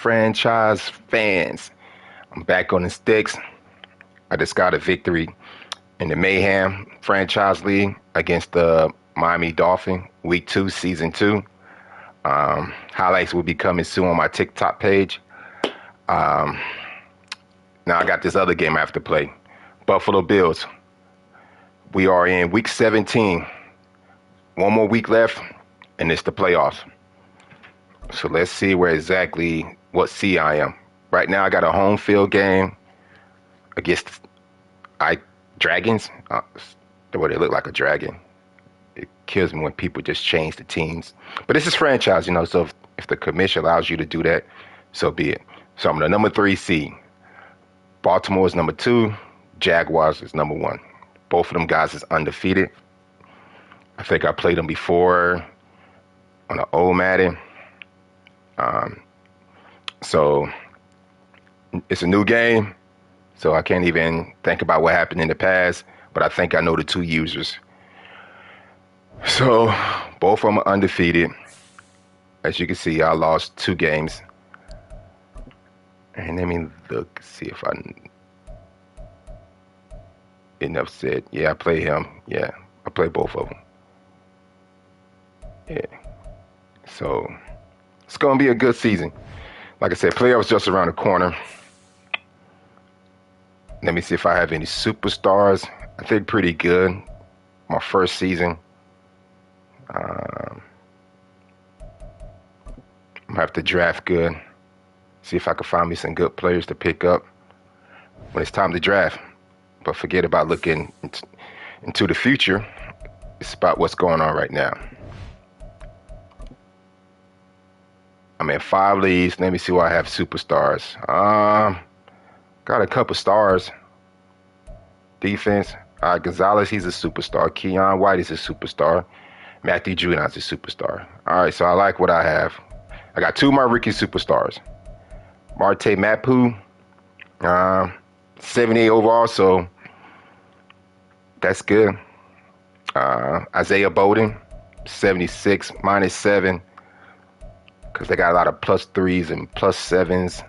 franchise fans? I'm back on the sticks. I just got a victory in the Mayhem franchise league against the Miami Dolphin, week 2, season 2. Highlights will be coming soon on my TikTok page. Um, Now I got this other game I have to play. Buffalo Bills. We are in week 17. One more week left, and it's the playoffs. So let's see where exactly what seed I am. Right now I got a home field game against Dragons. Where they look like a dragon. It kills me when people just change the teams. But this is franchise, so if the commission allows you to do that, so be it. So I'm the number 3 seed. Baltimore is number 2. Jaguars is number 1. Both of them guys is undefeated. I think I played them before on an old Madden. So it's a new game. So I can't even think about what happened in the past. But I think I know the 2 users. So both of them are undefeated. As you can see, I lost 2 games. And let me look, see if I enough said. Yeah, I play him. Yeah, I play both of them. Yeah. So it's going to be a good season. Like I said, playoffs just around the corner. Let me see if I have any superstars. I think pretty good. My first season. I'm going to have to draft good. See if I can find me some good players to pick up when it's time to draft. But forget about looking into the future. It's about what's going on right now. I'm in 5 leagues. Let me see where I have superstars. Got a couple stars. Defense. Gonzalez, he's a superstar. Keon White is a superstar. Matthew Judon's a superstar. All right, so I like what I have. I got 2 of my rookie superstars. Marte Mapu, 78 overall, so that's good. Isaiah Bowden, 76, -7, because they got a lot of +3s and +7s.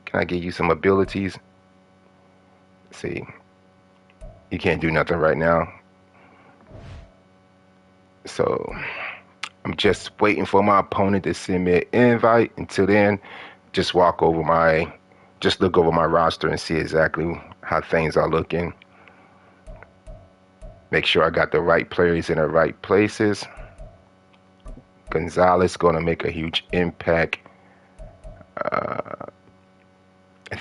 Can I give you some abilities? Let's see. You can't do nothing right now. So I'm just waiting for my opponent to send me an invite. Until then, just look over my roster and see exactly how things are looking. Make sure I got the right players in the right places. Gonzalez going to make a huge impact.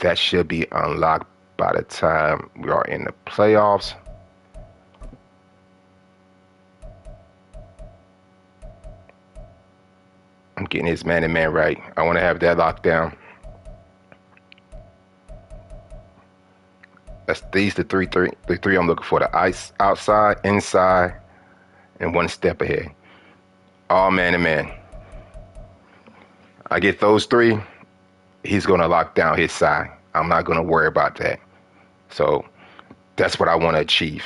That should be unlocked by the time we are in the playoffs. I'm getting his man-to-man right. I want to have that locked down. These the three I'm looking for. The ice outside, inside, and 1 step ahead. All man-to-man. I get those 3, he's going to lock down his side. I'm not going to worry about that. So that's what I want to achieve.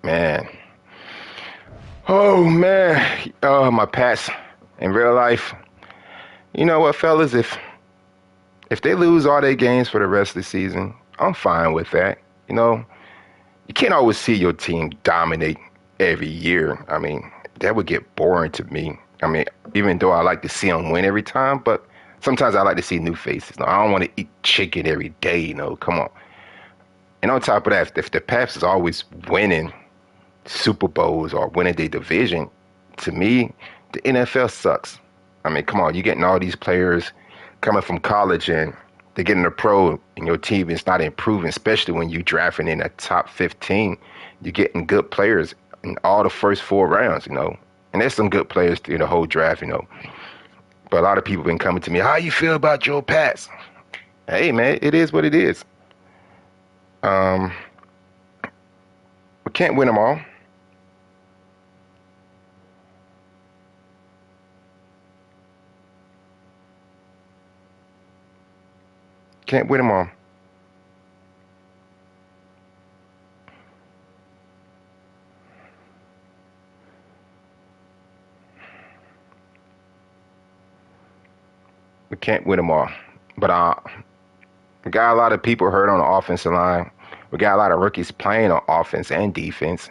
Man. Oh, man. My Pats in real life. You know what, fellas? If they lose all their games for the rest of the season, I'm fine with that. You can't always see your team dominate every year. I mean, that would get boring to me. I mean, even though I like to see them win every time, but sometimes I like to see new faces. I don't want to eat chicken every day, come on. And on top of that, if the Pats is always winning Super Bowls or winning their division, to me, the NFL sucks. I mean, come on, you're getting all these players coming from college and they're getting a pro and your team is not improving, especially when you're drafting in the top 15. You're getting good players in all the first 4 rounds, And there's some good players in the whole draft, But a lot of people have been coming to me, how you feel about your Pats? Hey, man, it is what it is. We can't win them all. Can't win them all. We can't win them all. But we got a lot of people hurt on the offensive line. We got a lot of rookies playing on offense and defense.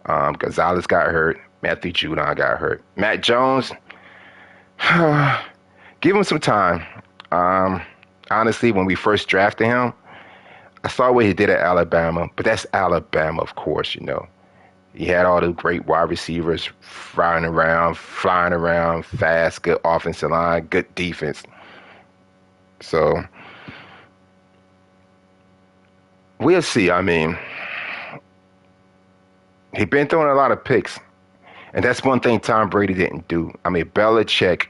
Gonzalez got hurt. Matthew Judon got hurt. Matt Jones, give him some time. Honestly, when we first drafted him, I saw what he did at Alabama, but that's Alabama, of course, you know. He had all the great wide receivers flying around, fast, good offensive line, good defense. So we'll see. I mean, he's been throwing a lot of picks, and that's one thing Tom Brady didn't do. I mean, Belichick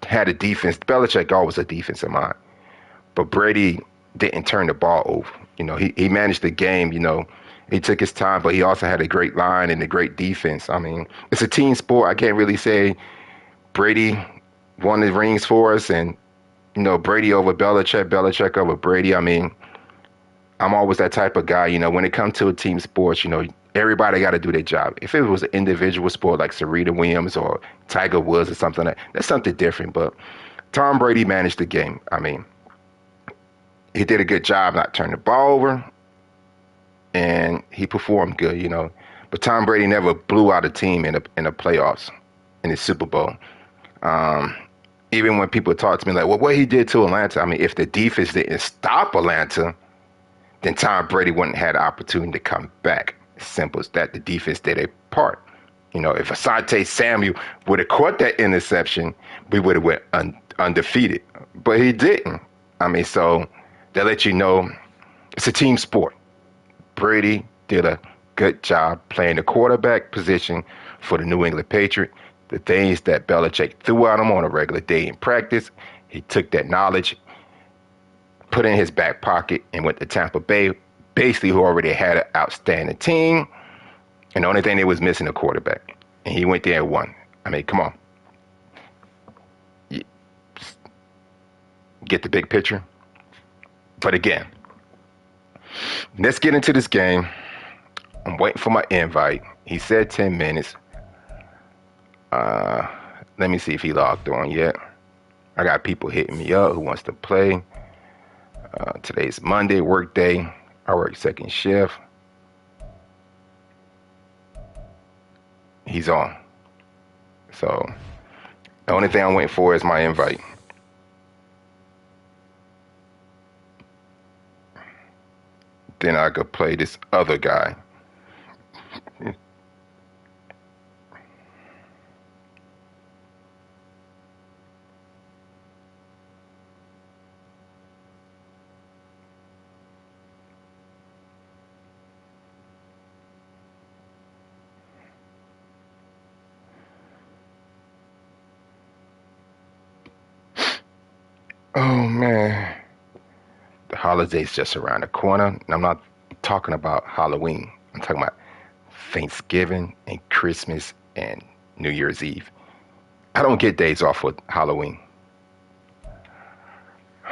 had a defense. Belichick always a defensive mind, but Brady didn't turn the ball over. You know, he managed the game. You know, he took his time, but he also had a great line and a great defense. I mean, it's a team sport. I can't really say Brady won the rings for us, and you know, Brady over Belichick, Belichick over Brady. I mean, I'm always that type of guy. You know, when it comes to a team sports, you know, everybody got to do their job. If it was an individual sport like Serena Williams or Tiger Woods or something, that's something different. But Tom Brady managed the game. I mean, he did a good job not turning the ball over, and he performed good, you know. But Tom Brady never blew out a team in the playoffs, in the Super Bowl. Even when people talk to me like, well, what he did to Atlanta, I mean, if the defense didn't stop Atlanta, then Tom Brady wouldn't have had the opportunity to come back. As simple as that. The defense did a part. You know, if Asante Samuel would have caught that interception, we would have went undefeated. But he didn't. I mean, so that lets you know it's a team sport. Brady did a good job playing the quarterback position for the New England Patriots. The things that Belichick threw at him on a regular day in practice, he took that knowledge, put it in his back pocket, and went to Tampa Bay, basically who already had an outstanding team, and the only thing they was missing a quarterback. And he went there and won. I mean, come on. Get the big picture? But again, let's get into this game. I'm waiting for my invite. He said 10 minutes. Let me see if he logged on yet. I got people hitting me up who wants to play. Today's Monday, work day. I work second shift. He's on. So the only thing I'm waiting for is my invite. Then I could play this other guy. Oh man, the holiday's just around the corner. And I'm not talking about Halloween. I'm talking about Thanksgiving and Christmas and New Year's Eve. I don't get days off for Halloween.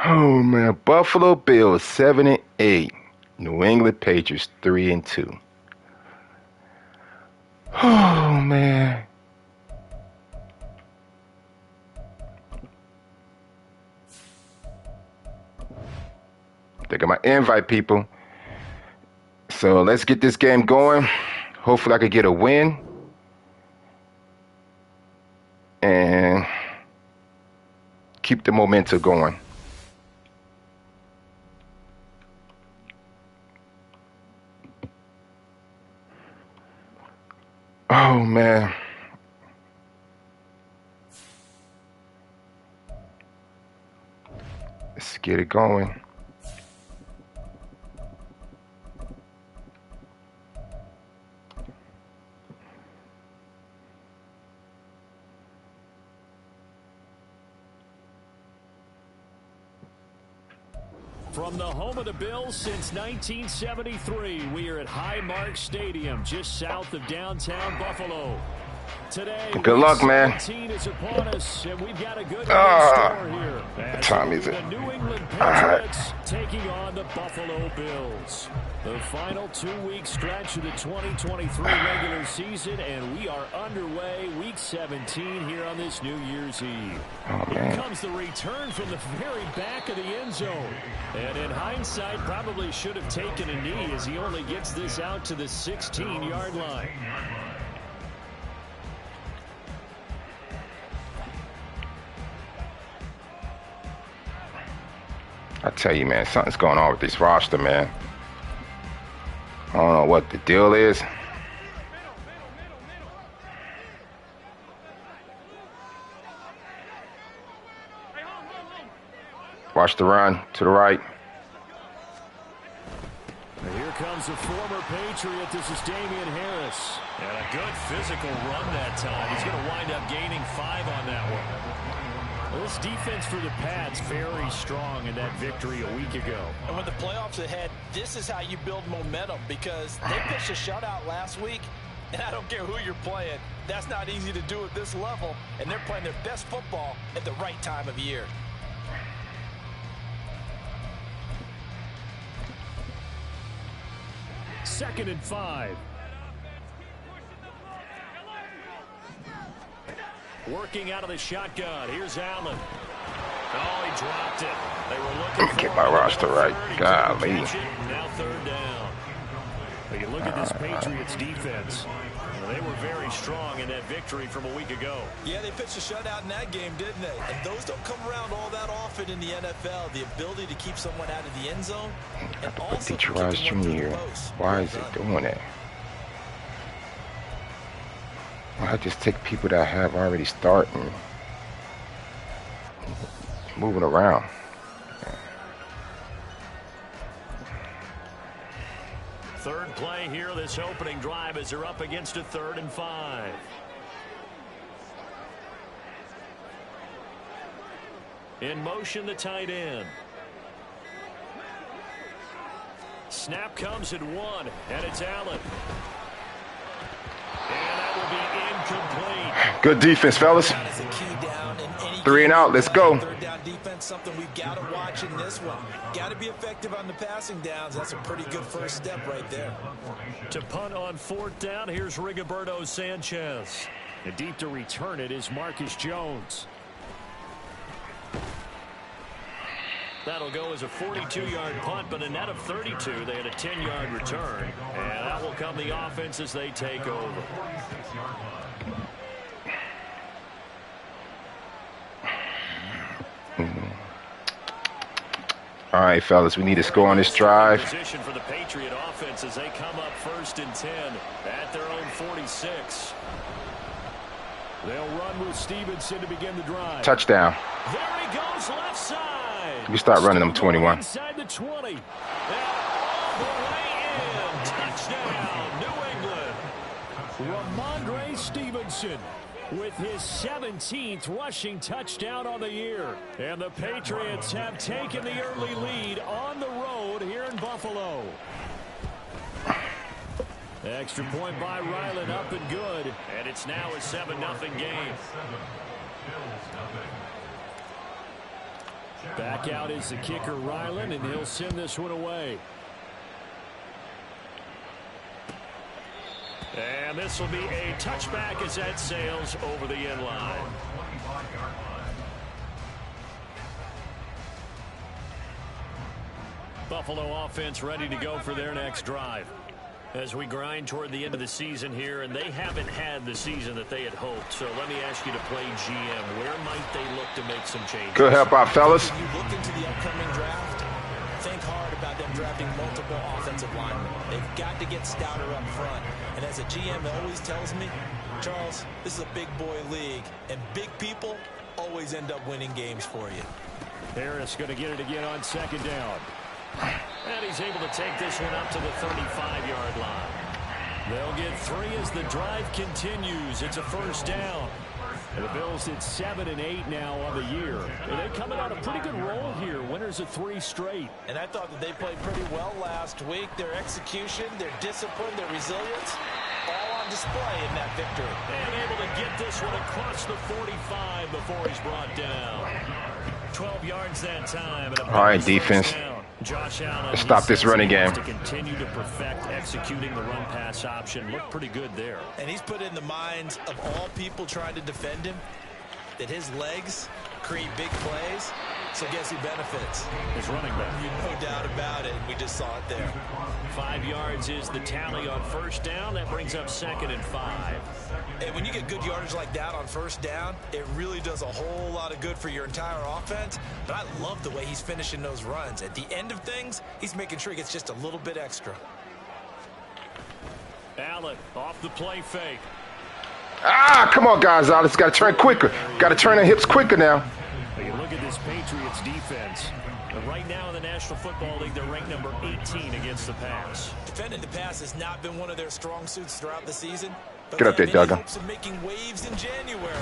Oh man, Buffalo Bills 7-8, New England Patriots 3-2. Oh man. They got my invite, people. So let's get this game going. Hopefully I could get a win. And keep the momentum going. Oh, man. Let's get it going. From the home of the Bills since 1973, we are at Highmark Stadium, just south of downtown Buffalo. Today, Good luck, man. Is upon us, and we've got a good store here. What time is it? The New England Patriots taking on the Buffalo Bills. The final 2-week stretch of the 2023 regular season, and we are underway week 17 here on this New Year's Eve. Here comes the return from the very back of the end zone. And in hindsight, probably should have taken a knee as he only gets this out to the 16-yard line. I tell you, man, something's going on with this roster, man. I don't know what the deal is. Watch the run to the right. And here comes a former Patriot. This is Damian Harris. And a good physical run that time. He's going to wind up gaining 5 on that one. This defense for the Pats very strong in that victory a week ago. And with the playoffs ahead, this is how you build momentum, because they pitched a shutout last week, and I don't care who you're playing. That's not easy to do at this level, and they're playing their best football at the right time of year. Second and 5. Working out of the shotgun. Here's Allen. Oh, he dropped it. They were looking for get my roster right. Golly. Now third down. But you look at this Patriots defense. Well, they were very strong in that victory from a week ago. Yeah, they pitched a shutout in that game, didn't they? And those don't come around all that often in the NFL. The ability to keep someone out of the end zone. And also Gridiron Jr. Why is it doing that? I just take people that I have already starting, moving around. Third play here, this opening drive, as they're up against a 3rd and 5. In motion, the tight end. Snap comes at 1, and it's Allen. And that will be incomplete. Good defense, fellas. 3 and out. Let's go. Third down defense, something we've got to watch in this one. Got to be effective on the passing downs. That's a pretty good first step right there. To punt on 4th down, here's Rigoberto Sanchez. And deep to return it is Marcus Jones. That'll go as a 42-yard punt, but a net of 32. They had a 10-yard return. And that will come the offense as they take over. All right, fellas, we need to score on this drive. Position for the Patriot offense as they come up 1st and 10 at their own 46. They'll run with Stevenson to begin the drive. Touchdown. There he goes, left side. We start running them 21. Inside the 20. And all the way in. Touchdown, New England. Ramondre Stevenson with his 17th rushing touchdown on the year. And the Patriots have taken the early lead on the road here in Buffalo. Extra point by Ryland, up and good. And it's now a 7-0 game. Back out is the kicker, Ryland, and he'll send this one away. And this will be a touchback as that sails over the end line. Buffalo offense ready to go for their next drive. As we grind toward the end of the season here, and they haven't had the season that they had hoped. So let me ask you to play GM. Where might they look to make some changes? Good help out, fellas. When you look into the upcoming draft, think hard about them drafting multiple offensive linemen. They've got to get stouter up front. And as a GM always tells me, Charles, this is a big boy league, and big people always end up winning games for you. Harris going to get it again on 2nd down. And he's able to take this one up to the 35-yard line. They'll get 3 as the drive continues. It's a 1st down. And the Bills at 7 and 8 now on the year. And they're coming on a pretty good roll here. Winners of 3 straight. And I thought that they played pretty well last week. Their execution, their discipline, their resilience, all on on display in that victory. And able to get this one across the 45 before he's brought down. 12 yards that time. All right, defense. Josh Allen, let's stop this running game. To continue to perfect executing the run pass option. Looked pretty good there. And he's put in the minds of all people trying to defend him that his legs create big plays. So guess who benefits? His running back. No doubt about it. We just saw it there. 5 yards is the tally on first down. That brings up 2nd and 5. And when you get good yardage like that on first down, it really does a whole lot of good for your entire offense. But I love the way he's finishing those runs. At the end of things, he's making sure he gets just a little bit extra. Allen off the play fake. Ah, come on, guys. Alex got to turn quicker. Got to turn the hips quicker now. You look at this Patriots defense. Right now in the National Football League, they're ranked number 18 against the pass. Defending the pass has not been one of their strong suits throughout the season. Get up there, Duggan. Making waves in January.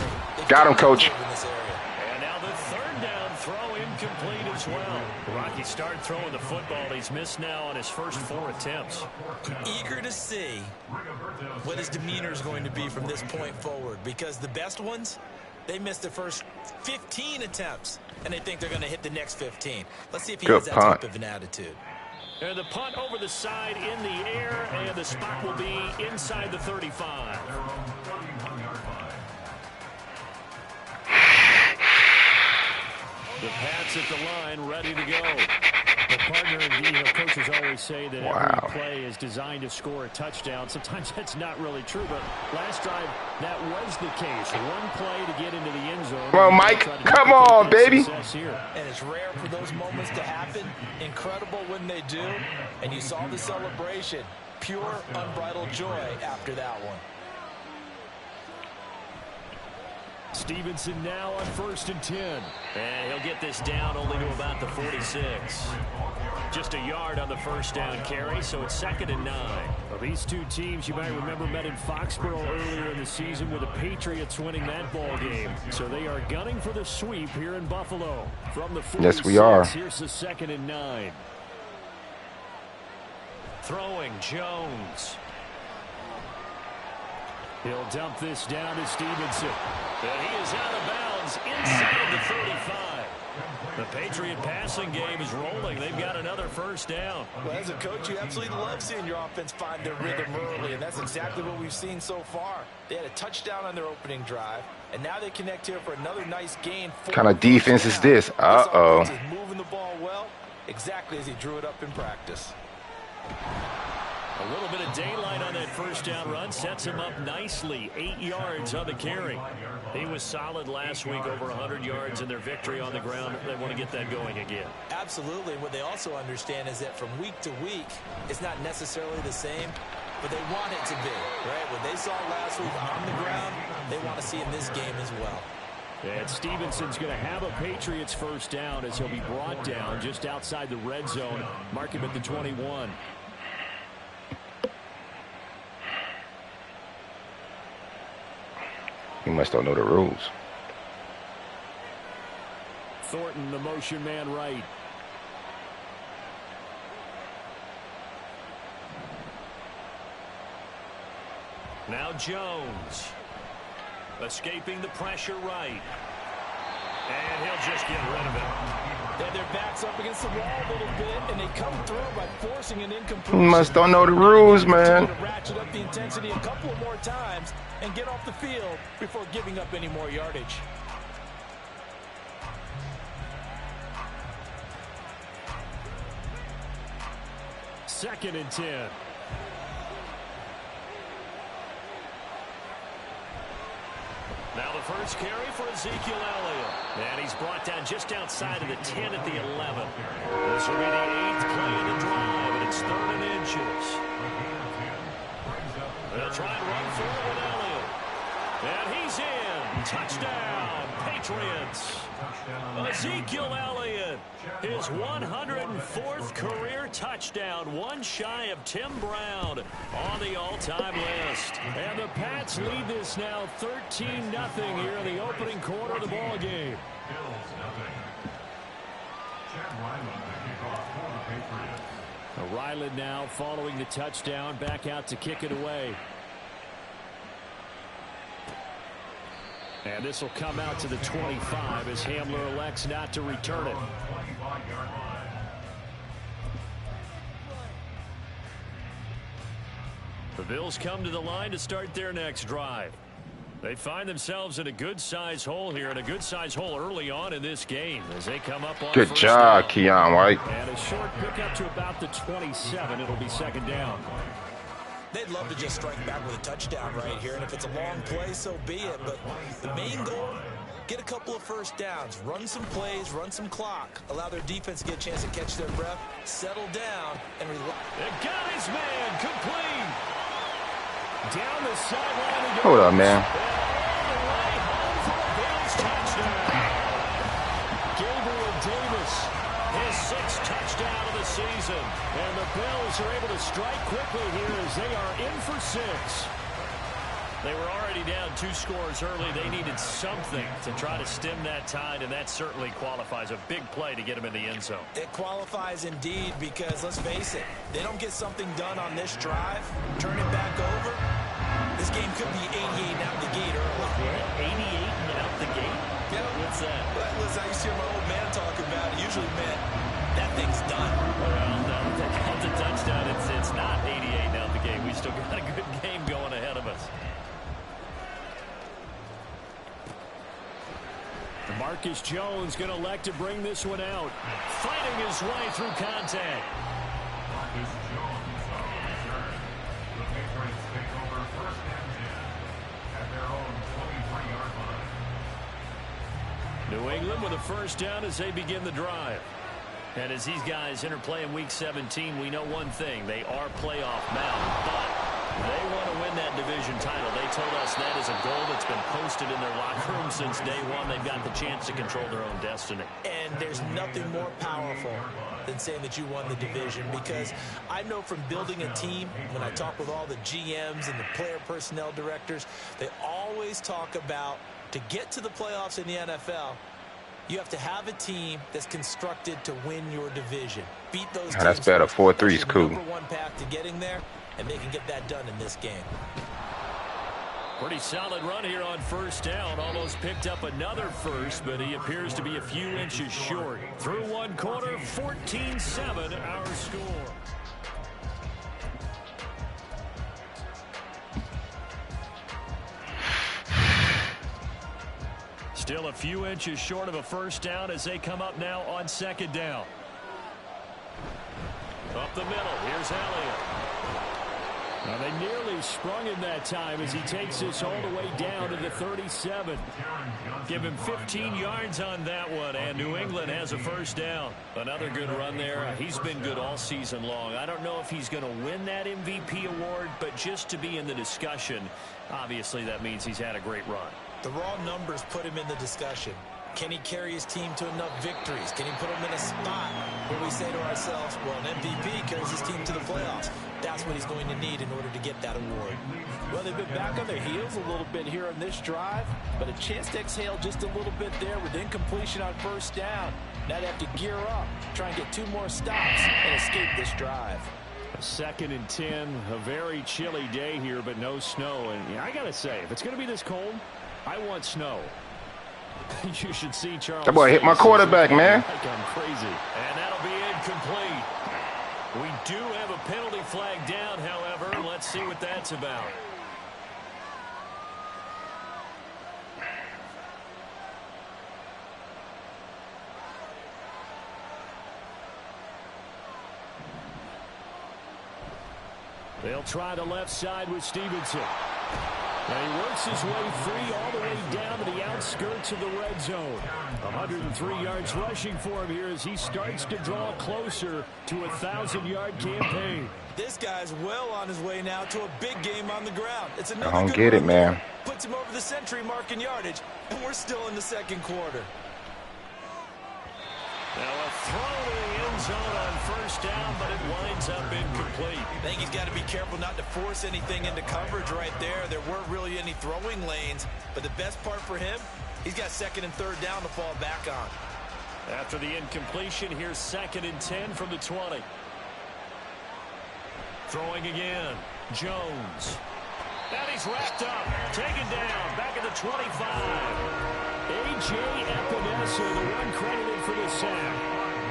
Got him, coach. And now the 3rd down throw incomplete as well. Rocky started throwing the football. He's missed now on his first 4 attempts. Eager to see what his demeanor is going to be from this point forward, because the best ones, they missed the first 15 attempts, and they think they're going to hit the next 15. Let's see if he has that type of an attitude. And the punt over the side in the air, and the spot will be inside the 35. The Pats at the line, ready to go. The partner, indeed, coaches always say that every play is designed to score a touchdown. Sometimes that's not really true, but last drive, that was the case. One play to get into the end zone. Come on, Mike. Come on, baby. And it's rare for those moments to happen. Incredible when they do. And you saw the celebration. Pure, unbridled joy after that one. Stevenson now on 1st and 10. And he'll get this down only to about the 46. Just a yard on the first down carry, so it's 2nd and 9. Well, these two teams, you might remember, met in Foxborough earlier in the season with the Patriots winning that ball game. So they are gunning for the sweep here in Buffalo. From the 46, yes, we are. Here's the 2nd and 9. Throwing Jones. He'll dump this down to Stevenson. And he is out of bounds inside the 35. The Patriot passing game is rolling. They've got another first down. Well, as a coach, you absolutely love seeing your offense find their rhythm early, and that's exactly what we've seen so far. They had a touchdown on their opening drive, and now they connect here for another nice gain. What kind of defense is this? Uh-oh. This offense is moving the ball well, exactly as he drew it up in practice. A little bit of daylight on that first down run sets him up nicely. 8 yards on the carry. He was solid last week, over 100 yards in their victory on the ground. They want to get that going again. Absolutely. What they also understand is that from week to week, it's not necessarily the same, but they want it to be, right? What they saw last week on the ground, they want to see in this game as well. And Stevenson's going to have a Patriots first down as he'll be brought down just outside the red zone. Mark him at the 21. You must don't know the rules. Thornton, the motion man right. Now Jones. Escaping the pressure right. And he'll just get rid of it. Then their backs up against the wall a little bit, and they come through by forcing an incompletion. You must don't know the rules, man. To ratchet up the intensity a couple of more times and get off the field before giving up any more yardage. Second and 10. Now the first carry for Ezekiel Elliott. And he's brought down just outside of the 10 at the 11. This will be the 8th play of the drive, and it's 3rd and inches. They'll try and run for it with Elliott. And he's in. Touchdown, Patriots. Ezekiel Elliott, his 104th career touchdown, one shy of Tim Brown on the all-time list. And the Pats lead this now 13-0 here in the opening quarter of the ball game. Ryland now following the touchdown, back out to kick it away. And this will come out to the 25 as Hamler elects not to return it. The Bills come to the line to start their next drive. They find themselves in a good-sized hole here, and a good-sized hole early on in this game as they come up on Good first job, down. Keon White. And a short pickup to about the 27. It'll be second down. They'd love to just strike back with a touchdown right here, and if it's a long play, so be it. But the main goal, get a couple of first downs, run some plays, run some clock, allow their defense to get a chance to catch their breath, settle down, and relax. They got his man complete. Down the sideline he goes. Hold up, man. And all the way home for a Bills touchdown. Gabriel Davis, his 6th touchdown of the season. And the Bills are able to strike quickly here as they are in for 6. They were already down 2 scores early. They needed something to try to stem that tide, and that certainly qualifies. A big play to get them in the end zone. It qualifies indeed because, let's face it, they don't get something done on this drive, turn it back over, this game could be 88 out the gate early. 88 and out the gate? Yeah. What's that? Listen, I used to hear my old man talk about it. Usually meant that thing's done. Well, no, that's a touchdown. It's not 88 out the gate. We still got a good game going ahead of us. Marcus Jones going to elect to bring this one out. Fighting his way through contact. Marcus Jones on the return. The Patriots take over first and 10 at their own 23-yard line. New England with a first down as they begin the drive. And as these guys interplay in Week 17, we know one thing. They are playoff bound, but they want to win that division title. They told us that is a goal that's been posted in their locker room since day one. They've got the chance to control their own destiny. And there's nothing more powerful than saying that you won the division, because I know from building a team, when I talk with all the GMs and the player personnel directors, they always talk about, to get to the playoffs in the NFL, you have to have a team that's constructed to win your division. Beat those teams. That's better. 4-3 is cool. Number one path to getting there, and they can get that done in this game. Pretty solid run here on first down. Almost picked up another first, but he appears to be a few inches short. Through one quarter, 14-7 our score. Still a few inches short of a first down as they come up now on second down. Up the middle, here's Elliott. Now they nearly sprung him that time as he takes this all the way down to the 37. Give him 15 yards on that one, and New England has a first down. Another good run there. He's been good all season long. I don't know if he's going to win that MVP award, but just to be in the discussion, obviously that means he's had a great run. The raw numbers put him in the discussion. Can he carry his team to enough victories? Can he put them in a spot where we say to ourselves, well, an MVP carries his team to the playoffs? That's what he's going to need in order to get that award. Well, they've been back on their heels a little bit here on this drive, but a chance to exhale just a little bit there with incompletion on first down. Now they have to gear up, try and get 2 more stops, and escape this drive. A 2nd and 10, a very chilly day here, but no snow. And yeah, I got to say, if it's going to be this cold, I want snow. You should see Charles. That boy hit my quarterback, man. Like I'm crazy. And that'll be incomplete. We do have a penalty flag down, however. Let's see what that's about. They'll try the left side with Stevenson. And he works his way free all the way down to the outskirts of the red zone. 103 yards rushing for him here as he starts to draw closer to a 1,000-yard campaign. This guy's well on his way now to a big game on the ground. It's another I don't good get it, run man. there. Puts him over the century mark in yardage, and we're still in the second quarter. Now a throw in the end zone on first down, but it winds up incomplete. I think he's got to be careful not to force anything into coverage right there. There weren't really any throwing lanes, but the best part for him, he's got 2nd and 3rd down to fall back on. After the incompletion, here's 2nd and 10 from the 20. Throwing again, Jones. And he's wrapped up, taken down, back at the 25. A.J. Epinesa, the one credited for the sack.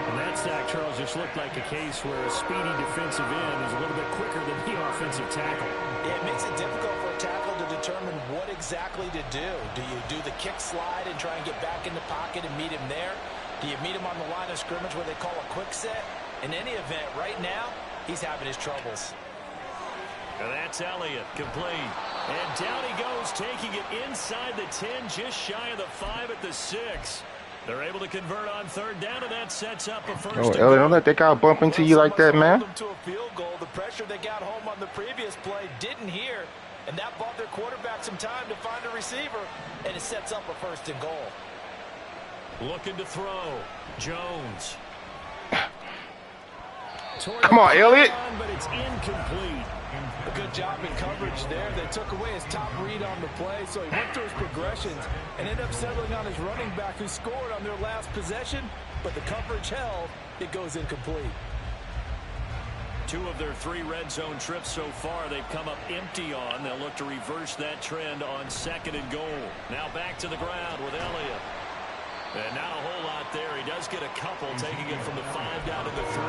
And that sack, Charles, just looked like a case where a speedy defensive end is a little bit quicker than the offensive tackle. Yeah, it makes it difficult for a tackle to determine what exactly to do. Do you do the kick slide and try and get back in the pocket and meet him there? Do you meet him on the line of scrimmage where they call a quick set? In any event, right now, he's having his troubles. And that's Elliott, complete. And down he goes, taking it inside the 10, just shy of the 5 at the 6. They're able to convert on third down, and that sets up a first. Oh, Elliott, don't let that guy bump into you like that, man. To a field goal. The pressure they got home on the previous play didn't hear, and that bought their quarterback some time to find a receiver, and it sets up a first and goal. Looking to throw. Jones. Come on, Elliott. But it's incomplete. A good job in coverage there. They took away his top read on the play, so he went through his progressions and ended up settling on his running back who scored on their last possession, but the coverage held. It goes incomplete. 2 of their 3 red zone trips so far they've come up empty on. They'll look to reverse that trend on second and goal. Now back to the ground with Elliott. And not a whole lot there. He does get a couple, taking it from the 5 down to the 3.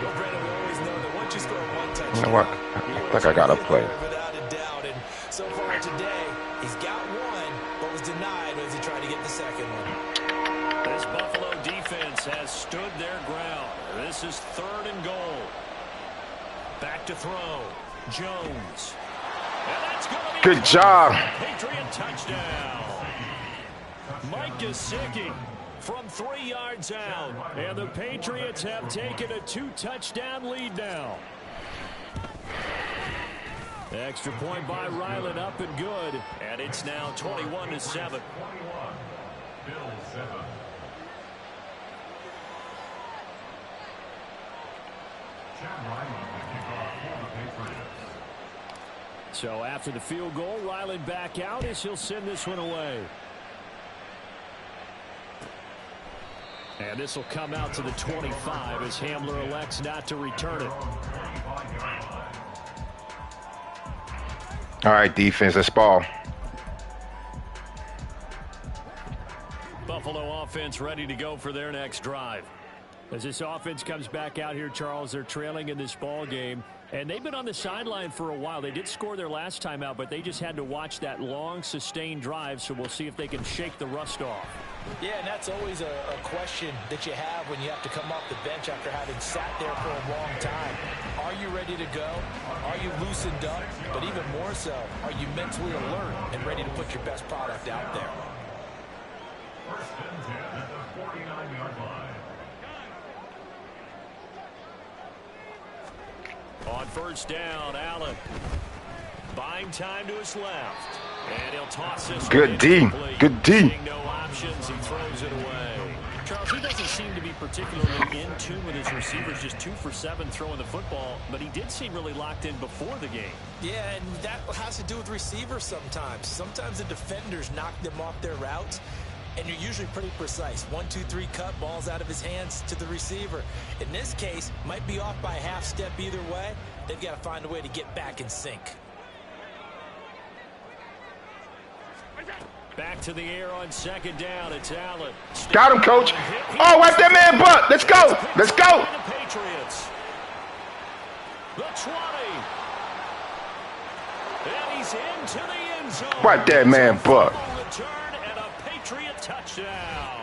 Well, Brandon, we always know that once you score one touchdown, You know what? I think I got to play. Without a doubt. And so far today, he's got one, but was denied as he tried to get the second one. This Buffalo defense has stood their ground. This is third and goal. Back to throw. Jones. And that's going to be Good job. Patriot touchdown. Mike Gesicki from 3 yards out. And the Patriots have taken a 2-touchdown lead now. Extra point by Ryland, up and good. And it's now 21-7. So after the field goal, Ryland back out as he'll send this one away. And this will come out to the 25 as Hamler elects not to return it. All right, defense, let's ball. Buffalo offense ready to go for their next drive. As this offense comes back out here, Charles, they're trailing in this ball game. And they've been on the sideline for a while. They did score their last time out, but they just had to watch that long, sustained drive. So we'll see if they can shake the rust off. Yeah, and that's always a question that you have when you have to come off the bench after having sat there for a long time. Are you ready to go? Are you loosened up? But even more so, are you mentally alert and ready to put your best product out there? First and 10 at the 49-yard line. On first down, Allen buying time to his left. And he'll toss this. Good D. Good D. Seeing no options, he throws it away. Charles, he doesn't seem to be particularly in tune with his receivers, just 2 for 7 throwing the football, but he did seem really locked in before the game. Yeah, and that has to do with receivers sometimes. Sometimes the defenders knock them off their routes, and you're usually pretty precise. 1, 2, 3 cut, balls out of his hands to the receiver. In this case, might be off by a half step either way. They've got to find a way to get back in sync. Back to the air on second down. It's Allen. Got him, coach. Oh, wipe that man butt. Let's go. Let's go. The Patriots. The 20. And he's into the end zone. Wipe that man butt. Return and a Patriot touchdown.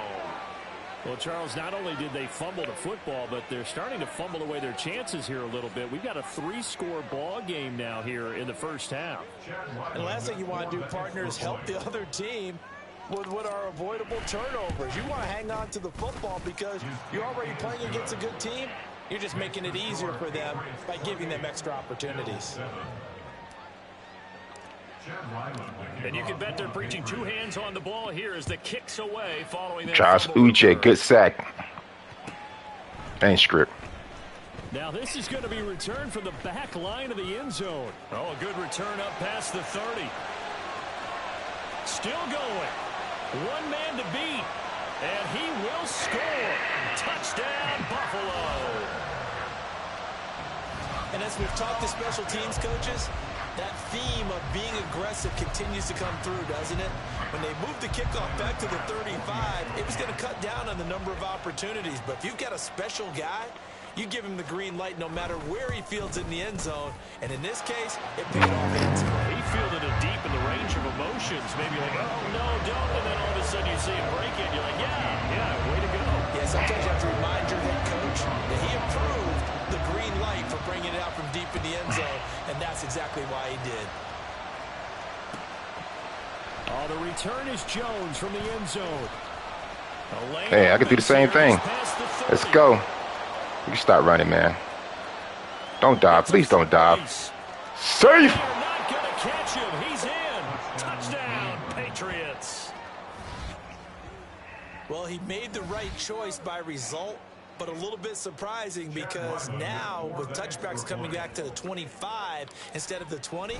Well, Charles, not only did they fumble the football, but they're starting to fumble away their chances here a little bit. We've got a 3-score ball game now here in the first half. And the last thing you want to do, partner, is help the other team with what are avoidable turnovers. You want to hang on to the football because you're already playing against a good team. You're just making it easier for them by giving them extra opportunities. And you can bet they're preaching 2 hands on the ball here as the kicks away following that. Josh Uche, good sack. And strip. Now this is going to be returned from the back line of the end zone. Oh, a good return up past the 30. Still going. 1 man to beat. And he will score. Touchdown, Buffalo. And as we've talked to special teams coaches, That theme of being aggressive continues to come through, doesn't it? When they moved the kickoff back to the 35, it was going to cut down on the number of opportunities. But if you've got a special guy, you give him the green light no matter where he fields in the end zone. And in this case, it paid off handsomely. He fielded it deep in the range of emotions. Maybe like, oh, no, don't. And then all of a sudden you see him break it. You're like, yeah, way to go. Yeah, sometimes you have to remind your head coach that he approved the green light for bringing it out from deep in the end zone. And that's exactly why he did. Oh, the return is Jones from the end zone. Hey, I can do the same thing. Let's go. You can start running, man. Don't dive. Please don't dive. Safe! They're not going to catch him. He's in. Touchdown, Patriots. Well, he made the right choice by result, but a little bit surprising because now with touchbacks coming back to the 25 instead of the 20,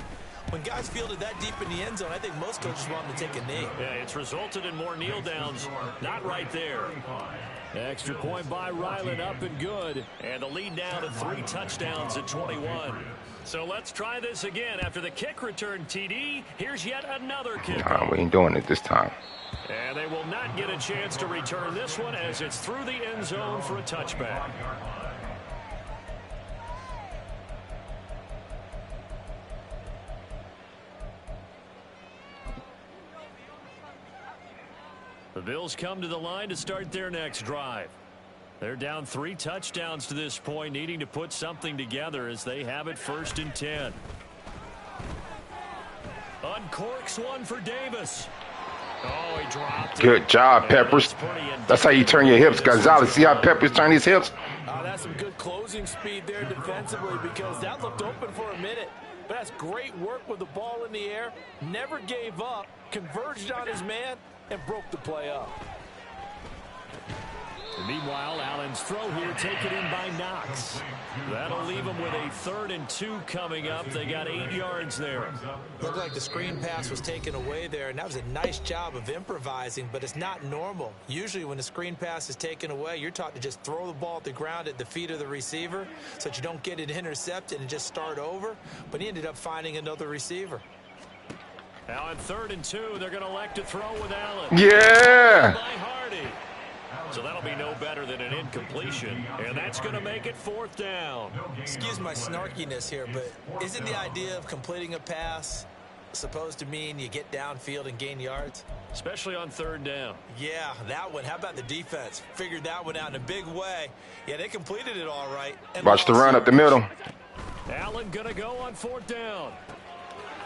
when guys fielded that deep in the end zone, I think most coaches want them to take a knee. Yeah, it's resulted in more kneel downs. Not right there. Extra point by Ryland, up and good. And the lead now to 3 touchdowns at 21. So let's try this again. After the kick return TD, here's yet another kick. Nah, we ain't doing it this time. And they will not get a chance to return this one as it's through the end zone for a touchback. The Bills come to the line to start their next drive. They're down 3 touchdowns to this point, needing to put something together as they have it 1st and 10. Uncorks one for Davis. Oh, he dropped it. Good job, Peppers. That's how you turn your hips, Gonzalez. See how Peppers turn his hips? That's some good closing speed there defensively because that looked open for a minute. But that's great work with the ball in the air. Never gave up, converged on his man, and broke the play up. And meanwhile, Allen's throw here taken in by Knox. That'll leave them with a 3rd and 2 coming up. They got 8 yards there. Looked like the screen pass was taken away there, and that was a nice job of improvising, but it's not normal. Usually when the screen pass is taken away, you're taught to just throw the ball at the ground at the feet of the receiver so that you don't get it intercepted and just start over, but he ended up finding another receiver. Now on 3rd and 2, they're going to elect to throw with Allen. Yeah! By Hardy. So that'll be no better than an incompletion, and that's going to make it 4th down. Excuse my snarkiness here, but isn't the idea of completing a pass supposed to mean you get downfield and gain yards? Especially on 3rd down. Yeah, that one. How about the defense? Figured that one out in a big way. Yeah, they completed it all right. Watch the run up the middle. Allen going to go on 4th down.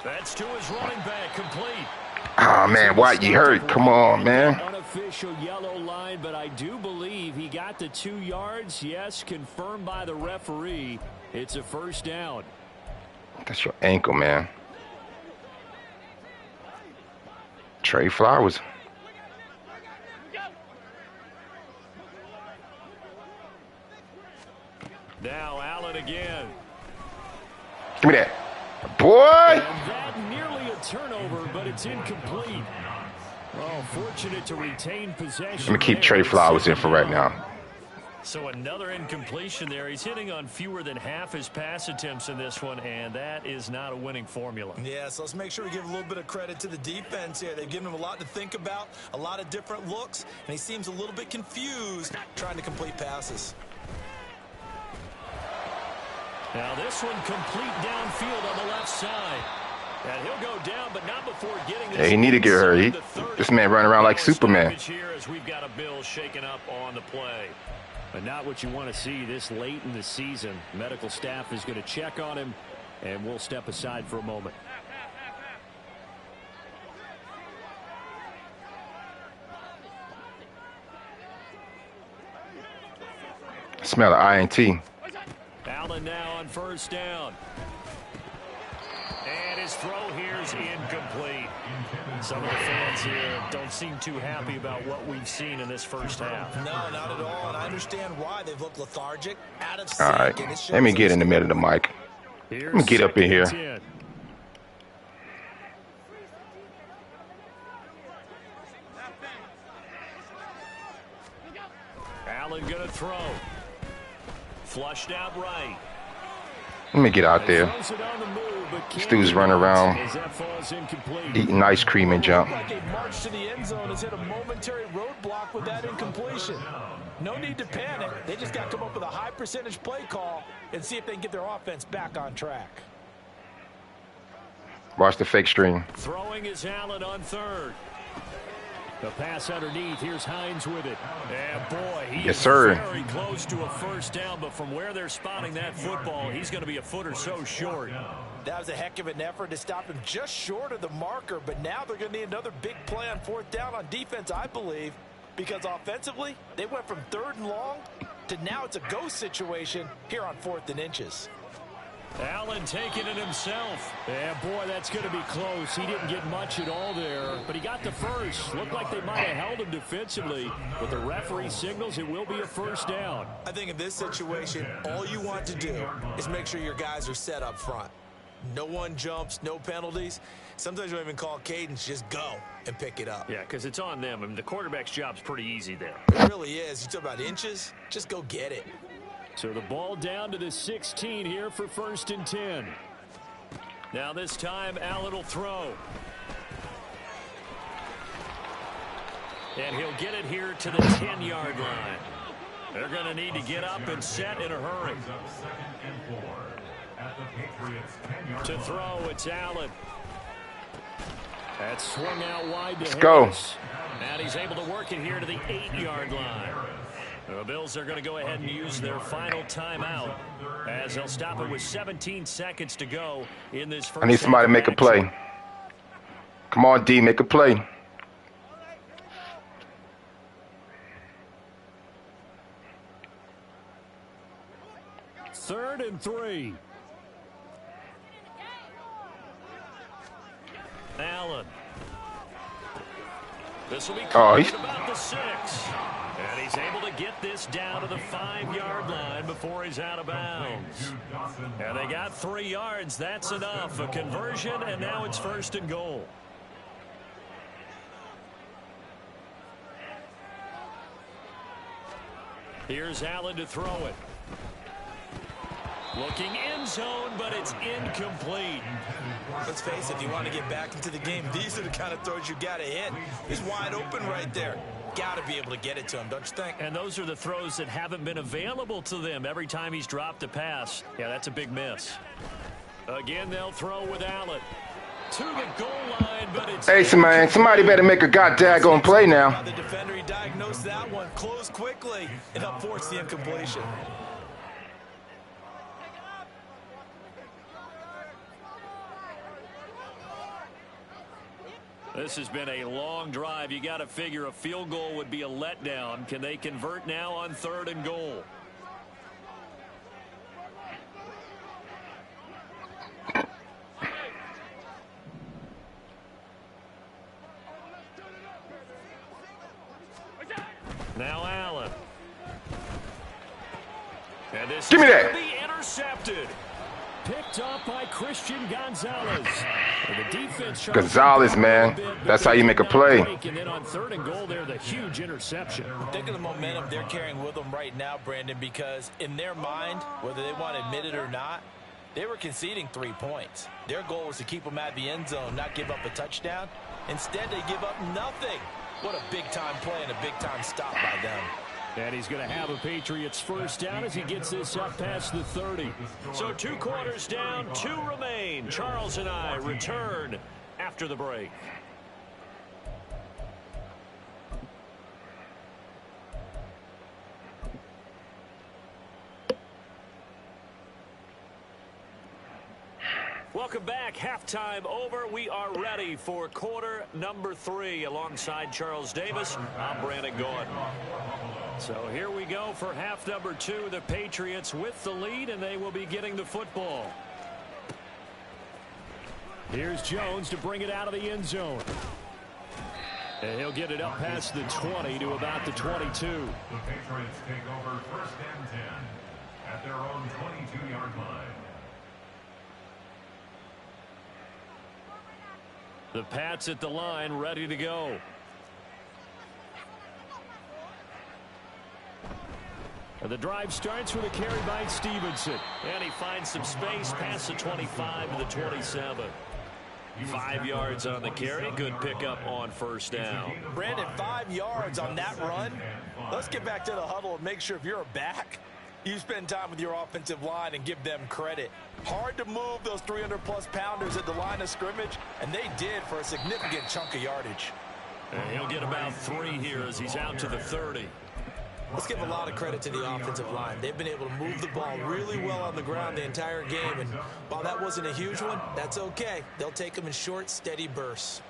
That's to his running back, complete. Oh, man, White, you hurt. Come on, man. Unofficial yellow line, but I do believe he got the 2 yards. Yes, confirmed by the referee. It's a 1st down. That's your ankle, man. Trey Flowers. Now Allen again. Give me that. Boy! And that nearly a turnover, but it's incomplete. Oh, fortunate to retain possession. Let me keep Trey Flowers in for right now. So another incompletion there. He's hitting on fewer than half his pass attempts in this one, and that is not a winning formula. Yeah, so let's make sure we give a little bit of credit to the defense here. They've given him a lot to think about, a lot of different looks, and he seems a little bit confused trying to complete passes. Now this one complete downfield on the left side. And he'll go down, but not before getting this. Yeah, he need to get hurt. This man running around like Superman. Here as we've got a Bill shaken up on the play. But not what you want to see this late in the season. Medical staff is going to check on him, and we'll step aside for a moment. Smell of INT. Allen now on 1st down. And his throw here is incomplete. Some of the fans here don't seem too happy about what we've seen in this 1st half. No, not at all, and I understand why. They've looked lethargic, out of sync. All right, let me get in the middle of the mic. Let me get up in here. Allen gonna throw. Flushed out right. Let me get out there. Throws it on the move, This dude's running around eating ice cream and jump. Like a march to the end zone has hit a momentary roadblock with that incompletion. No need to panic. They just got to come up with a high percentage play call and see if they can get their offense back on track. Watch the fake stream. Throwing is Allen on third. The pass underneath. Here's Hines with it. And boy, he is very close to a first down, but from where they're spotting that football, he's going to be a foot or so short. That was a heck of an effort to stop him just short of the marker, but now they're going to need another big play on fourth down on defense, I believe, because offensively, they went from 3rd and long to now it's a go situation here on 4th and inches. Allen taking it himself. Yeah, boy, that's going to be close. He didn't get much at all there, but he got the first. Looked like they might have held him defensively, but the referee signals it will be a first down. I think in this situation, all you want to do is make sure your guys are set up front. No one jumps, no penalties. Sometimes you don't even call cadence, just go and pick it up. Yeah, because it's on them. I mean, the quarterback's job's pretty easy there. It really is. You talk about inches, just go get it. So the ball down to the 16 here for 1st and 10. Now this time, Allen will throw. And he'll get it here to the 10-yard line. They're going to need to get up and set in a hurry. To throw, it's Allen. That's swung out wide to Harris. And he's able to work it here to the 8-yard line. The Bills are going to go ahead and use their final timeout as they'll stop it with 17 seconds to go in this first. I need somebody to make a play. Come on, D, make a play. Third and 3. Allen. This will be about the 6. And he's able to get this down to the 5-yard line before he's out of bounds. And they got 3 yards. That's enough. A conversion, and now it's 1st and goal. Here's Allen to throw it. Looking end zone, but it's incomplete. Let's face it, if you want to get back into the game, these are the kind of throws you got to hit. He's wide open right there. Got to be able to get it to him, don't you think? And those are the throws that haven't been available to them every time he's dropped a pass. Yeah, that's a big miss. Again, they'll throw with Allen. To the goal line, but it's... Hey, man, somebody better make a goddamn play now. The defender, he diagnosed that one. Close quickly, and help force the incompletion. This has been a long drive. You got to figure a field goal would be a letdown. Can they convert now on 3rd and goal? Now Allen. And this Give me that. Be intercepted. Picked up by Christian Gonzalez. The defense Gonzalez, man. That's how you make a play. And then on 3rd and goal there, the huge interception. Think of the momentum they're carrying with them right now, Brandon, because in their mind, whether they want to admit it or not, they were conceding 3 points. Their goal was to keep them at the end zone, not give up a touchdown. Instead, they give up nothing. What a big-time play and a big-time stop by them. And he's going to have a Patriots first down as he gets this up past the 30. So 2 quarters down, 2 remain. Charles and I return after the break. Welcome back. Halftime over. We are ready for quarter number 3. Alongside Charles Davis, I'm Brandon Gordon. So here we go for half number 2. The Patriots with the lead, and they will be getting the football. Here's Jones to bring it out of the end zone. And he'll get it up past the 20 to about the 22. The Patriots take over 1st and 10 at their own 22-yard line. The Pats at the line, ready to go. The drive starts with a carry by Stevenson. And he finds some space past the 25 to the 27. 5 yards on the carry. Good pickup on first down. Brandon, 5 yards on that run. Let's get back to the huddle and make sure if you're a back, you spend time with your offensive line and give them credit. Hard to move those 300-plus pounders at the line of scrimmage, and they did for a significant chunk of yardage. And he'll get about 3 here as he's out to the 30. Let's give a lot of credit to the offensive line. They've been able to move the ball really well on the ground the entire game, and while that wasn't a huge one, that's okay. They'll take them in short, steady bursts.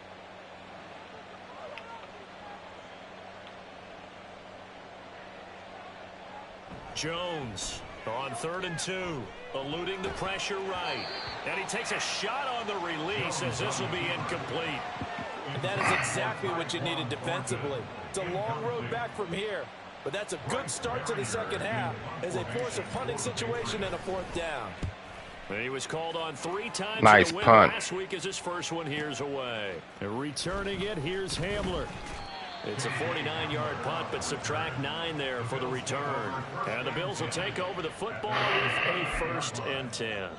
Jones on 3rd and 2, eluding the pressure right. And he takes a shot on the release as this will be incomplete. And that is exactly what you needed defensively. It's a long road back from here, but that's a good start to the second half as they force a punting situation and a 4th down. He was called on 3 times nice in the win punt last week as his first one here's away. And returning it, here's Hamler. It's a 49-yard punt, but subtract 9 there for the return. And the Bills will take over the football with a 1st and 10.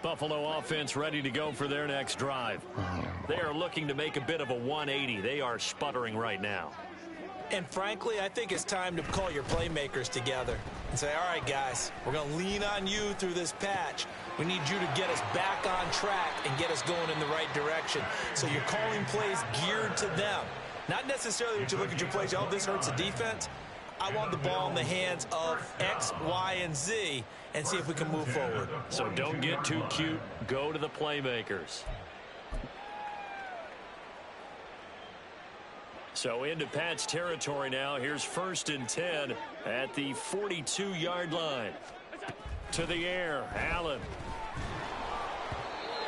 Buffalo offense ready to go for their next drive. They are looking to make a bit of a 180. They are sputtering right now. And frankly, I think it's time to call your playmakers together and say, all right, guys, we're going to lean on you through this patch. We need you to get us back on track and get us going in the right direction. So you're calling plays geared to them. Not necessarily when you look at your plays, oh, this hurts the defense. I want the ball in the hands of X, Y, and Z and see if we can move forward. So don't get too cute. Go to the playmakers. So into Pat's territory now. Here's 1st and 10 at the 42-yard line. To the air, Allen.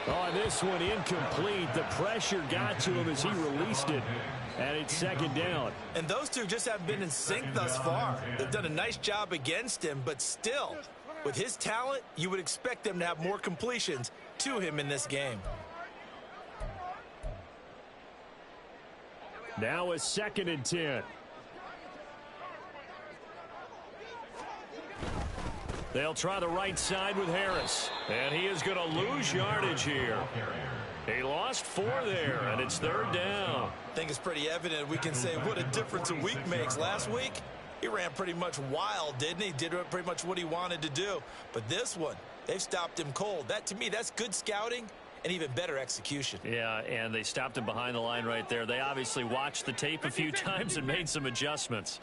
Oh, this one incomplete. The pressure got to him as he released it. And it's 2nd down. And those two just haven't been in sync thus far. They've done a nice job against him, but still, with his talent, you would expect them to have more completions to him in this game. Now a 2nd and 10. They'll try the right side with Harris. And he is going to lose yardage here. He lost 4 there, and it's 3rd down. I think it's pretty evident we can say what a difference a week makes. Last week, he ran pretty much wild, didn't he? Did pretty much what he wanted to do. But this one, they've stopped him cold. That, to me, that's good scouting and even better execution. Yeah, and they stopped him behind the line right there. They obviously watched the tape a few times and made some adjustments.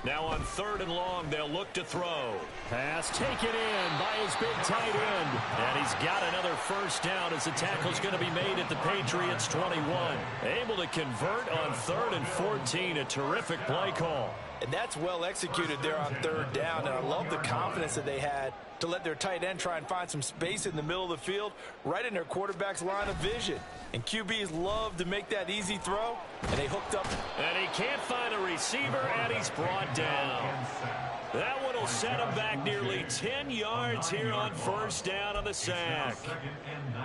Now on 3rd and long, they'll look to throw. Pass taken in by his big tight end. And he's got another 1st down as the tackle's going to be made at the Patriots' 21. Able to convert on 3rd and 14. A terrific play call. And that's well executed there on 3rd down. And I love the confidence that they had to let their tight end try and find some space in the middle of the field, right in their quarterback's line of vision. And QBs love to make that easy throw, and they hooked up. And he can't find a receiver, and he's brought down. That one will set him back nearly 10 yards here on 1st down on the sack.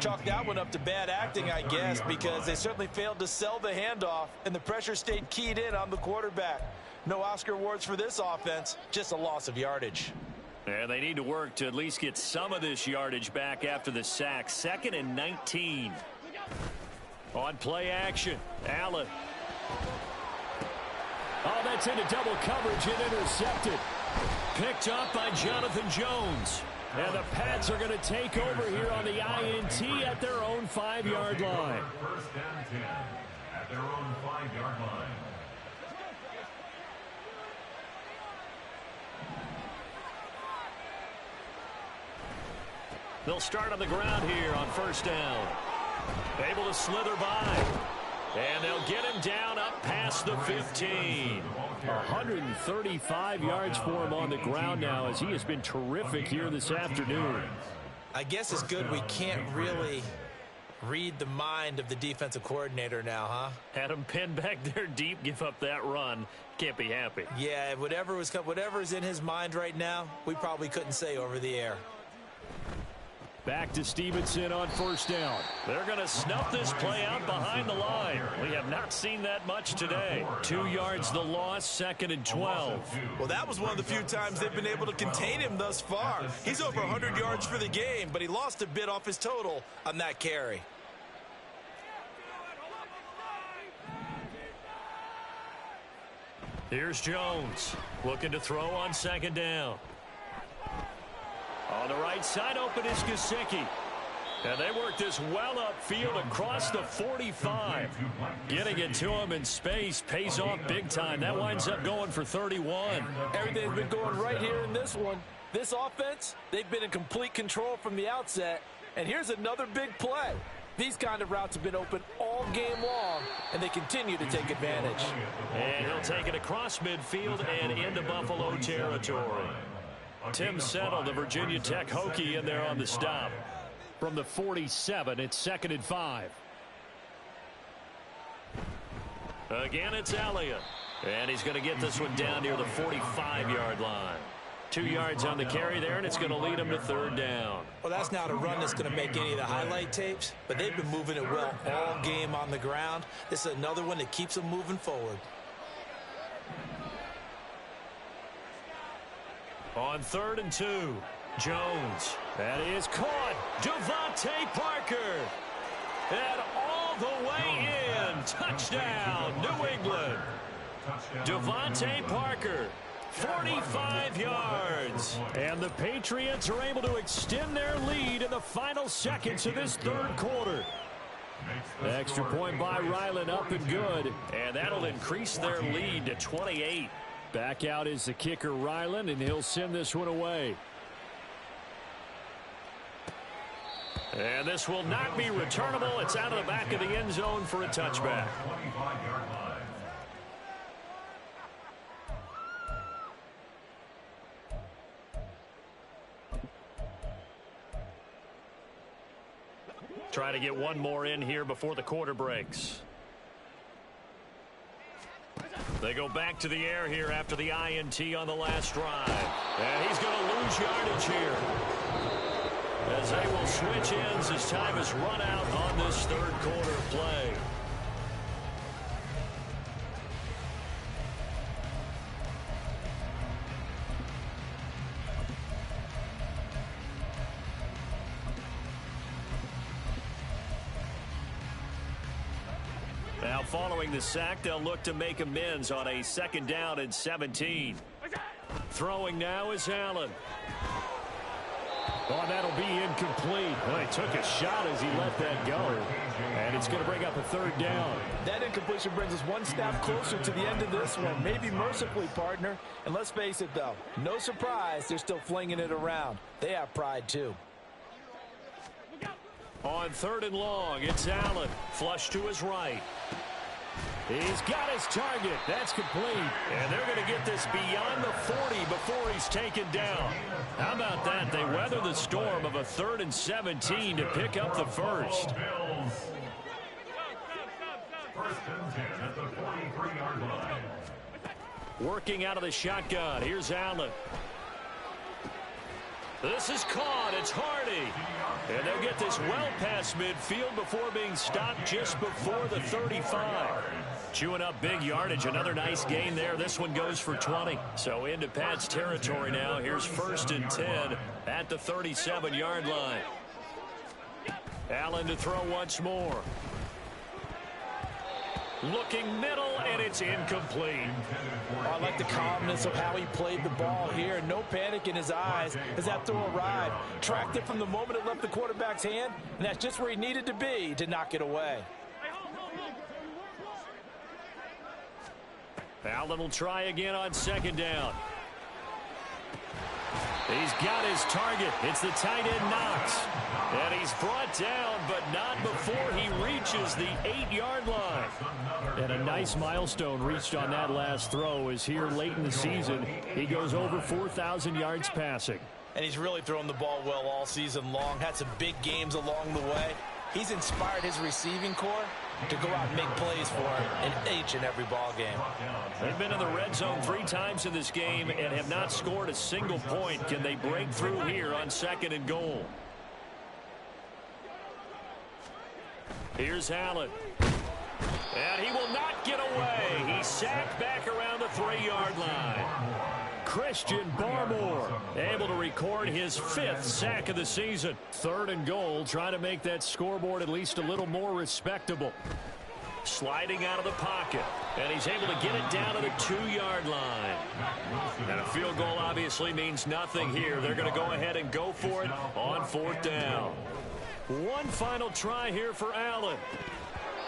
Chalk that one up to bad acting, I guess, because they certainly failed to sell the handoff, and the pressure stayed keyed in on the quarterback. No Oscar awards for this offense, just a loss of yardage. And they need to work to at least get some of this yardage back after the sack. 2nd and 19. On play action, Allen. Oh, that's into double coverage and intercepted. Picked up by Jonathan Jones. And the Pats are going to take over here on the INT at their own 5-yard line. 1st and 10 at their own 5-yard line. They'll start on the ground here on 1st down. Able to slither by. And they'll get him down up past the 15. 135 yards for him on the ground now as he has been terrific here this afternoon. I guess it's good we can't really Read the mind of the defensive coordinator now, huh? Had him pinned back there deep, give up that run. Can't be happy. Yeah, whatever's in his mind right now, we probably couldn't say over the air. Back to Stevenson on first down. They're going to snuff this play out behind the line. We have not seen that much today. 2 yards the loss, 2nd and 12. Well, that was one of the few times they've been able to contain him thus far. He's over 100 yards for the game, but he lost a bit off his total on that carry. Here's Jones looking to throw on 2nd down. On the right side, open is Gesicki. And they work this well upfield across the 45. Getting it to him in space pays off big time. That winds up going for 31. Everything's been going right here in this one. This offense, they've been in complete control from the outset. And here's another big play. These kind of routes have been open all game long, and they continue to take advantage. And he'll take it across midfield and into Buffalo territory. Tim Settle, the Virginia Tech Hokie, in there on the stop. From the 47, it's 2nd and 5. Again, it's Elliott. And he's going to get this one down near the 45-yard line. 2 yards on the carry there, and it's going to lead him to 3rd down. Well, that's not a run that's going to make any of the highlight tapes, but they've been moving it well all game on the ground. This is another one that keeps them moving forward. On 3rd and 2, Jones. That is caught. Devontae Parker. And all the way in. Touchdown, New England. Devontae Parker, 45 yards. And the Patriots are able to extend their lead in the final seconds of this 3rd quarter. Extra point by Ryland, up and good. And that'll increase their lead to 28. Back out is the kicker, Ryland, and he'll send this one away. And this will not be returnable. It's out of the back of the end zone for a touchback. Try to get one more in here before the quarter breaks. They go back to the air here after the INT on the last drive. And he's going to lose yardage here, as they will switch ends as time is run out on this 3rd quarter play. Now following the sack, they'll look to make amends on a 2nd down and 17. Throwing now is Allen. Oh, that'll be incomplete. Well, he took a shot as he let that go. And it's going to bring up a 3rd down. That incompletion brings us one step closer to the end of this one. Maybe mercifully, partner. And let's face it, though. No surprise, they're still flinging it around. They have pride, too. On 3rd and long, it's Allen. Flush to his right. He's got his target. That's complete. And they're going to get this beyond the 40 before he's taken down. How about that? They weather the storm of a 3rd and 17 to pick up the 1st. 1st and 10 at the 43-yard line. Working out of the shotgun. Here's Allen. This is caught. It's Hardy. And they'll get this well past midfield before being stopped just before the 35. Chewing up big yardage. Another nice gain there. This one goes for 20. So into Pat's territory now. Here's 1st and 10 at the 37-yard line. Allen to throw once more. Looking middle, and it's incomplete. I like the calmness of how he played the ball here. No panic in his eyes as that throw arrived. Tracked it from the moment it left the quarterback's hand, and that's just where he needed to be to knock it away. Allen will try again on 2nd down. He's got his target. It's the tight end Knox. And he's brought down, but not before he reaches the 8-yard line. And a nice milestone reached on that last throw is here late in the season. He goes over 4,000 yards passing. And he's really thrown the ball well all season long. Had some big games along the way. He's inspired his receiving corps to go out and make plays for him in each and every ball game. They've been in the red zone 3 times in this game and have not scored a single point. Can they break through here on 2nd and goal? Here's Allen. And he will not get away. He's sacked back around the 3-yard line. Christian Barmore able to record his 5th sack of the season. 3rd and goal, trying to make that scoreboard at least a little more respectable. Sliding out of the pocket, and he's able to get it down to the 2-yard line. And a field goal obviously means nothing here. They're going to go ahead and go for it on 4th down. One final try here for Allen.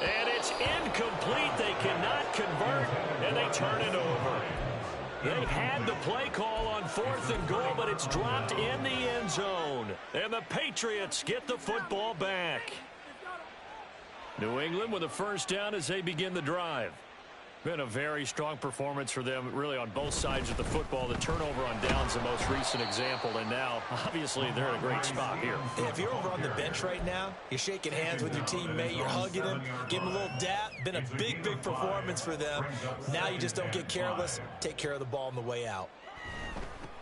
And it's incomplete. They cannot convert, and they turn it over. They had the play call on 4th and goal, but it's dropped in the end zone. And the Patriots get the football back. New England with a 1st down as they begin the drive. Been a very strong performance for them, really, on both sides of the football. The turnover on downs, the most recent example, and now, obviously, they're in a great spot here. If you're over on the bench right now, you're shaking hands with your teammate, you're hugging him, give him a little dap. Been a big, big performance for them. Now you just don't get careless. Take care of the ball on the way out.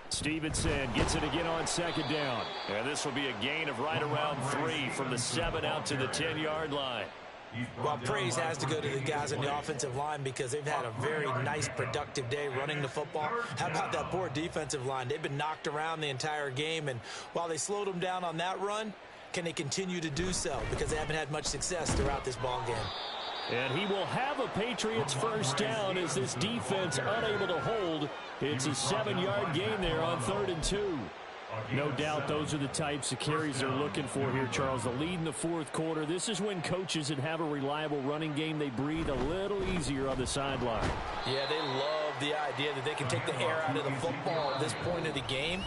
Stevenson gets it again on 2nd down. And this will be a gain of right around 3 from the 7 out to the 10-yard line. Well, praise has to go to the guys on the offensive line because they've had a very nice, productive day running the football. How about that poor defensive line? They've been knocked around the entire game, and while they slowed them down on that run, can they continue to do so? Because they haven't had much success throughout this ball game. And he will have a Patriots 1st down as this defense unable to hold. It's a 7-yard gain there on 3rd and 2. No doubt those are the types of carries they're looking for here, Charles. The lead in the 4th quarter. This is when coaches that have a reliable running game, they breathe a little easier on the sideline. Yeah, they love the idea that they can take the air out of the football at this point of the game.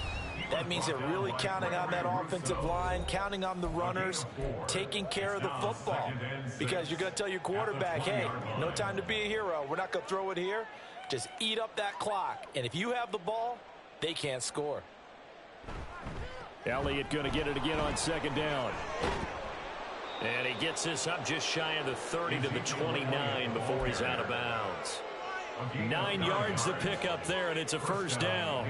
That means they're really counting on that offensive line, counting on the runners, taking care of the football. Because you're going to tell your quarterback, hey, no time to be a hero. We're not going to throw it here. Just eat up that clock. And if you have the ball, they can't score. Elliott going to get it again on 2nd down. And he gets this up just shy of the 30 to the 29 before he's out of bounds. 9 yards to pick up there, and it's a 1st down.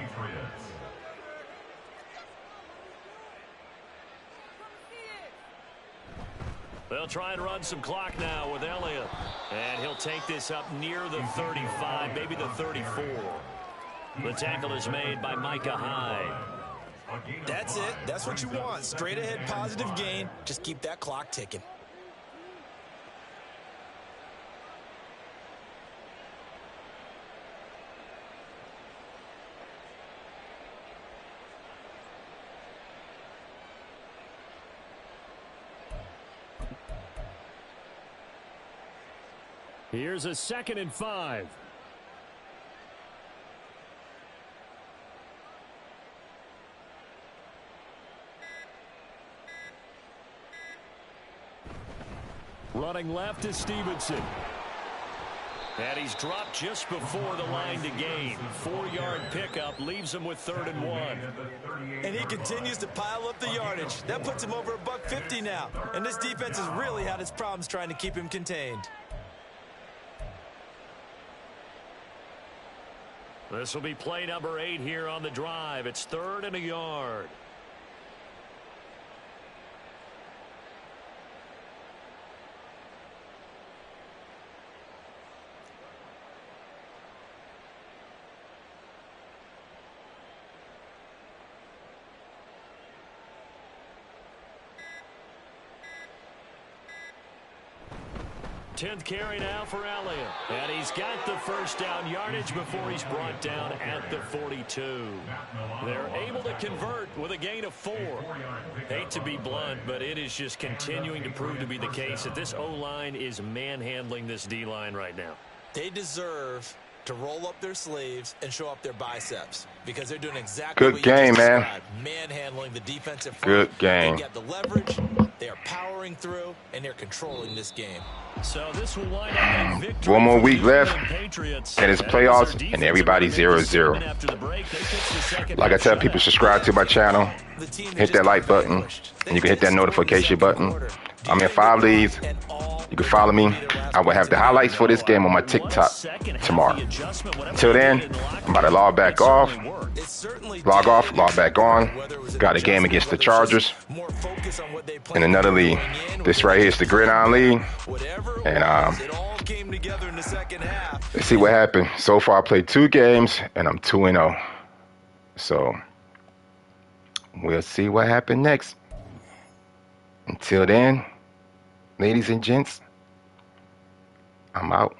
They'll try and run some clock now with Elliott. And he'll take this up near the 35, maybe the 34. The tackle is made by Micah Hyde. That's it. That's what you want. Straight ahead, positive gain. Just keep that clock ticking. Here's a 2nd and 5. Running left is Stevenson. And he's dropped just before the line to gain. 4-yard pickup leaves him with 3rd and 1. And he continues to pile up the yardage. That puts him over $150 now. And this defense has really had its problems trying to keep him contained. This will be play number 8 here on the drive. It's 3rd and a yard. Tenth carry now for Elliott. And he's got the 1st down yardage before he's brought down at the 42. They're able to convert with a gain of 4. Hate to be blunt, but it is just continuing to prove to be the case that this O-line is manhandling this D-line right now. They deserve to roll up their sleeves and show up their biceps because they're doing exactly what you just described. Manhandling the defensive front. Good game. They got the leverage. They are powering through, and they're controlling this game. So this will wind up a victory. One more week left, and it's playoffs, and everybody's 0-0. Like I tell people, subscribe to my channel, hit that like button, and you can hit that notification button I'm in 5 leagues. You can follow me. I will have the highlights for this game on my TikTok tomorrow. Until then, I'm about to log back off. Log off, log back on. Got a game against the Chargers in another league. This right here is the Gridiron League. And let's see what happened. So far, I played 2 games, and I'm 2-0. So we'll see what happened next. Until then, ladies and gents, I'm out.